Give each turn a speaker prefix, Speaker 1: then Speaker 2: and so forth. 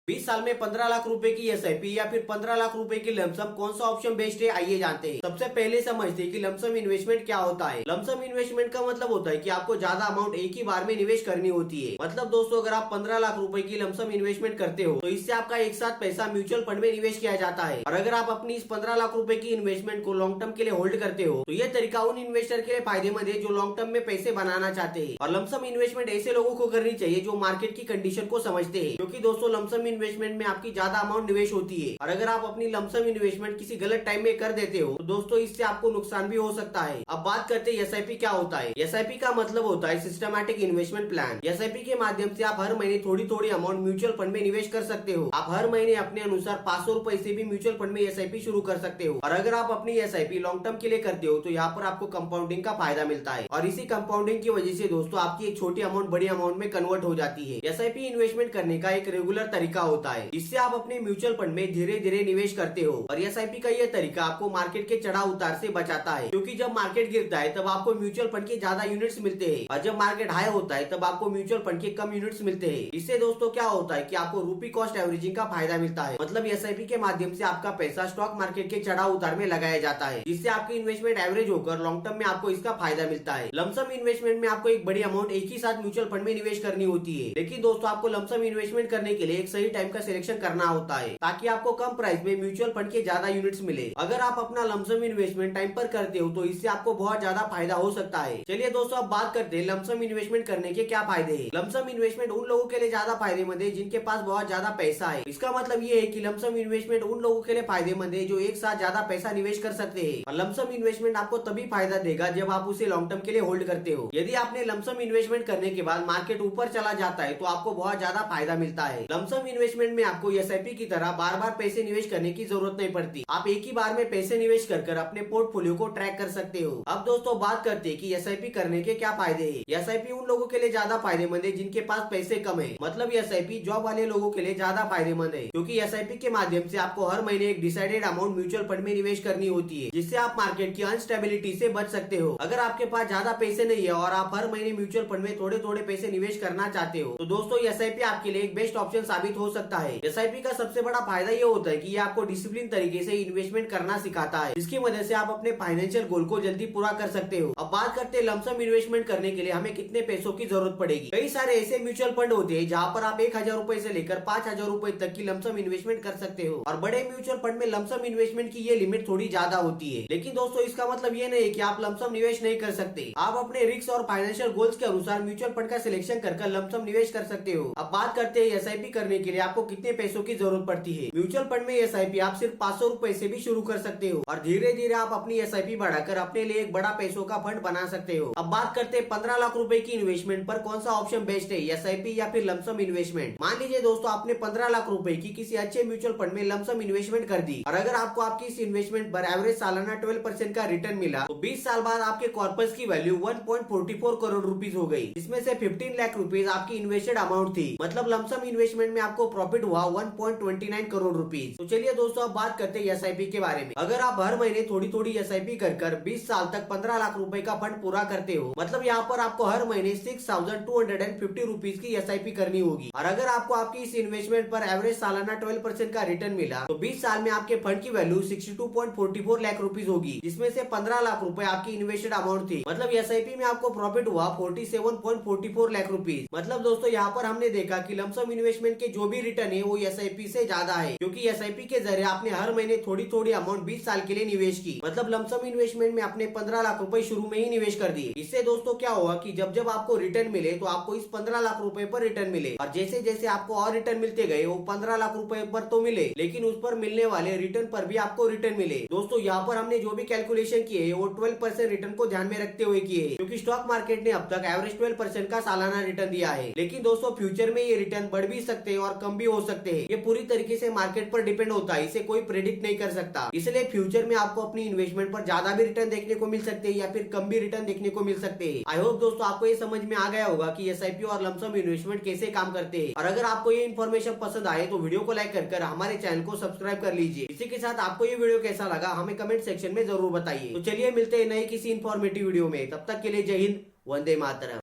Speaker 1: 20 साल में 15 लाख रुपए की एसआईपी या फिर 15 लाख रुपए की लमसम कौन सा ऑप्शन बेस्ट है, आइए जानते हैं। सबसे पहले समझते हैं कि लमसम इन्वेस्टमेंट क्या होता है। लमसम इन्वेस्टमेंट का मतलब होता है कि आपको ज्यादा अमाउंट एक ही बार में निवेश करनी होती है। मतलब दोस्तों, अगर आप 15 लाख रुपए की लमसम इन्वेस्टमेंट करते हो तो इससे आपका एक साथ पैसा म्यूचुअल फंड में निवेश किया जाता है। और अगर आप अपनी इस 15 लाख रुपए की इन्वेस्टमेंट को लॉन्ग टर्म के लिए होल्ड करते हो तो यह तरीका उन इन्वेस्टर के लिए फायदेमंद है जो लॉन्ग टर्म में पैसे बनाना चाहते हैं। और लमसम इन्वेस्टमेंट ऐसे लोगों को करनी चाहिए जो मार्केट की कंडीशन को समझते हैं, क्योंकि दोस्तों लमसम इन्वेस्टमेंट में आपकी ज्यादा अमाउंट निवेश होती है। और अगर आप अपनी लमसम इन्वेस्टमेंट किसी गलत टाइम में कर देते हो तो दोस्तों इससे आपको नुकसान भी हो सकता है। अब बात करते हैं एसआईपी क्या होता है। एसआईपी का मतलब होता है सिस्टमैटिक इन्वेस्टमेंट प्लान। एसआईपी के माध्यम से आप हर महीने थोड़ी थोड़ी अमाउंट म्यूचुअल फंड में निवेश कर सकते हो। आप हर महीने अपने अनुसार 500 रुपए से भी म्यूचुअल फंड में एसआईपी शुरू कर सकते हो। और अगर आप अपनी एसआईपी लॉन्ग टर्म के लिए करते हो तो यहाँ पर आपको कंपाउंडिंग का फायदा मिलता है। और इसी कंपाउंडिंग की वजह से दोस्तों आपकी एक छोटी अमाउंट बड़ी अमाउंट में कन्वर्ट हो जाती है। एसआईपी इन्वेस्टमेंट करने का एक रेगुलर तरीका होता है, जिससे आप अपने म्यूचुअल फंड में धीरे धीरे निवेश करते हो। और एसआईपी का यह तरीका आपको मार्केट के चढ़ाव उतार से बचाता है, क्योंकि जब मार्केट गिरता है तब आपको म्यूचुअल फंड के ज्यादा यूनिट्स मिलते हैं, और जब मार्केट हाई होता है तब आपको म्यूचुअल फंड के कम यूनिट्स मिलते हैं। इससे दोस्तों क्या होता है कि आपको रूपी कॉस्ट एवरेजिंग का फायदा मिलता है। मतलब एसआईपी के माध्यम से आपका पैसा स्टॉक मार्केट के चढ़ाव उतार में लगाया जाता है, जिससे आपकी इन्वेस्टमेंट एवरेज होकर लॉन्ग टर्म में आपको इसका फायदा मिलता है। लमसम इन्वेस्टमेंट में आपको एक बड़ी अमाउंट एक ही साथ म्यूचुअल फंड में निवेश करनी होती है, लेकिन दोस्तों आपको लमसम इन्वेस्टमेंट करने के लिए एक सही टाइम का सिलेक्शन करना होता है, ताकि आपको कम प्राइस में म्यूचुअल फंड के ज्यादा यूनिट्स मिले। अगर आप अपना लमसम इन्वेस्टमेंट टाइम पर करते हो तो इससे आपको बहुत ज्यादा फायदा हो सकता है। चलिए दोस्तों, अब बात करते हैं लमसम इन्वेस्टमेंट करने के क्या फायदे हैं। लमसम इन्वेस्टमेंट उन लोगों के लिए ज्यादा फायदेमंद है जिनके पास बहुत ज्यादा पैसा है। इसका मतलब ये है कि लमसम इन्वेस्टमेंट उन लोगों के लिए फायदेमंद है जो एक साथ ज्यादा पैसा निवेश कर सकते हैं। और लमसम इन्वेस्टमेंट आपको तभी फायदा देगा जब आप उसे लॉन्ग टर्म के लिए होल्ड करते हो। यदि आपने लमसम इन्वेस्टमेंट करने के बाद मार्केट ऊपर चला जाता है तो आपको बहुत ज्यादा फायदा मिलता है। लमसम इन्वेस्टमेंट में आपको एसआईपी की तरह बार बार पैसे निवेश करने की जरूरत नहीं पड़ती। आप एक ही बार में पैसे निवेश कर अपने पोर्टफोलियो को ट्रैक कर सकते हो। अब दोस्तों बात करते हैं कि एसआईपी करने के क्या फायदे हैं। एसआईपी उन लोगों के लिए ज्यादा फायदेमंद है जिनके पास पैसे कम है। मतलब एसआईपी जॉब वाले लोगों के लिए ज्यादा फायदेमंद है, क्योंकि एसआईपी के माध्यम से आपको हर महीने एक डिसाइडेड अमाउंट म्यूचुअल फंड में निवेश करनी होती है, जिससे आप मार्केट की अनस्टेबिलिटी से बच सकते हो। अगर आपके पास ज्यादा पैसे नहीं है और आप हर महीने म्यूचुअल फंड में थोड़े थोड़े पैसे निवेश करना चाहते हो तो दोस्तों एसआईपी आपके लिए एक बेस्ट ऑप्शन साबित हो सकता है। एसआईपी का सबसे बड़ा फायदा ये होता है कि ये आपको डिसिप्लिन तरीके से इन्वेस्टमेंट करना सिखाता है, जिसकी वजह से आप अपने फाइनेंशियल गोल को जल्दी पूरा कर सकते हो। अब बात करते हैं लमसम इन्वेस्टमेंट करने के लिए हमें कितने पैसों की जरूरत पड़ेगी। कई सारे ऐसे म्यूचुअल फंड होते हैं जहाँ पर आप 1000 रुपए से लेकर 5000 रुपए तक की लमसम इन्वेस्टमेंट कर सकते हो। और बड़े म्यूचुअल फंड में लमसम इन्वेस्टमेंट की ये लिमिट थोड़ी ज्यादा होती है, लेकिन दोस्तों इसका मतलब ये नहीं कि आप लमसम निवेश नहीं कर सकते। आप अपने रिस्क और फाइनेंशियल गोल्स के अनुसार म्यूचुअल फंड का सिलेक्शन कर लमसम निवेश कर सकते हो। अब बात करते हैं एसआईपी करने के लिए आपको कितने पैसों की जरूरत पड़ती है। म्यूचुअल फंड में एसआईपी आप सिर्फ 500 रुपए से भी शुरू कर सकते हो, और धीरे धीरे आप अपनी एसआईपी बढ़ाकर अपने लिए एक बड़ा पैसों का फंड बना सकते हो। अब बात करते हैं 15 लाख रुपए की इन्वेस्टमेंट पर कौन सा ऑप्शन बेस्ट है, एसआईपी या फिर लमसम इन्वेस्टमेंट। मान लीजिए दोस्तों आपने 15 लाख रुपए की किसी अच्छे म्यूचुअल फंड में लमसम इन्वेस्टमेंट कर दी, और अगर आपको आपकी इस इन्वेस्टमेंट पर एवरेज सालाना 12% का रिटर्न मिला तो 20 साल बाद आपके कॉर्पस की वैल्यू 1.44 करोड़ रुपीज हो गई, जिसमें से 15 लाख रुपीज आपकी इन्वेस्टेड अमाउंट थी। मतलब लमसम इन्वेस्टमेंट में आपको प्रॉफिट हुआ 1.29 करोड़ रुपीज। तो चलिए दोस्तों अब बात करते हैं एसआईपी के बारे में। अगर आप हर महीने थोड़ी थोड़ी एसआईपी कर 20 साल तक 15 लाख रुपए का फंड पूरा करते हो, मतलब यहाँ पर आपको हर महीने 6250 रुपीज की एसआईपी करनी होगी। और अगर आपको आपकी इस इन्वेस्टमेंट पर एवरेज सालाना 12% का रिटर्न मिला तो 20 साल में आपके फंड की वैल्यू 62.44 लाख रुपीज होगी, जिसमें से 15 लाख रुपए आपकी इन्वेस्टेड अमाउंट थी। मतलब एसआईपी में आपको प्रॉफिट हुआ 47.44 लाख रुपीज। मतलब दोस्तों यहाँ पर हमने देखा कि लमसम इन्वेस्टमेंट के जो भी रिटर्न है वो एसआईपी से ज्यादा है, क्योंकि एसआईपी के जरिए आपने हर महीने थोड़ी थोड़ी अमाउंट 20 साल के लिए निवेश की। मतलब लमसम इन्वेस्टमेंट में आपने 15 लाख रुपए शुरू में ही निवेश कर दिए। इससे दोस्तों क्या हुआ कि जब जब आपको रिटर्न मिले तो आपको इस 15 लाख रुपए पर रिटर्न मिले, और जैसे जैसे आपको और रिटर्न मिलते गए वो 15 लाख रुपए पर तो मिले, लेकिन उस पर मिलने वाले रिटर्न पर भी आपको रिटर्न मिले। दोस्तों यहाँ पर हमने जो भी कैलकुलेशन किए है वो 12% रिटर्न को ध्यान में रखते हुए किए, क्योंकि स्टॉक मार्केट ने अब तक एवरेज 12% का सालाना रिटर्न दिया है। लेकिन दोस्तों फ्यूचर में ये रिटर्न बढ़ भी सकते हैं और कम भी हो सकते हैं। ये पूरी तरीके से मार्केट पर डिपेंड होता है, इसे कोई प्रेडिक्ट नहीं कर सकता। इसलिए फ्यूचर में आपको अपनी इन्वेस्टमेंट पर ज्यादा भी रिटर्न देखने को मिल सकते हैं या फिर कम भी रिटर्न देखने को मिल सकते हैं। आई होप दोस्तों आपको ये समझ में आ गया होगा कि एसआईपी और लमसम इन्वेस्टमेंट कैसे काम करते हैं। और अगर आपको ये इन्फॉर्मेशन पसंद आए तो वीडियो को लाइक कर हमारे चैनल को सब्सक्राइब कर लीजिए। इसी के साथ आपको ये वीडियो कैसा लगा हमें कमेंट सेक्शन में जरूर बताइए। तो चलिए मिलते हैं नए किसी इन्फॉर्मेटिव वीडियो में, तब तक के लिए जय हिंद, वंदे मातरम।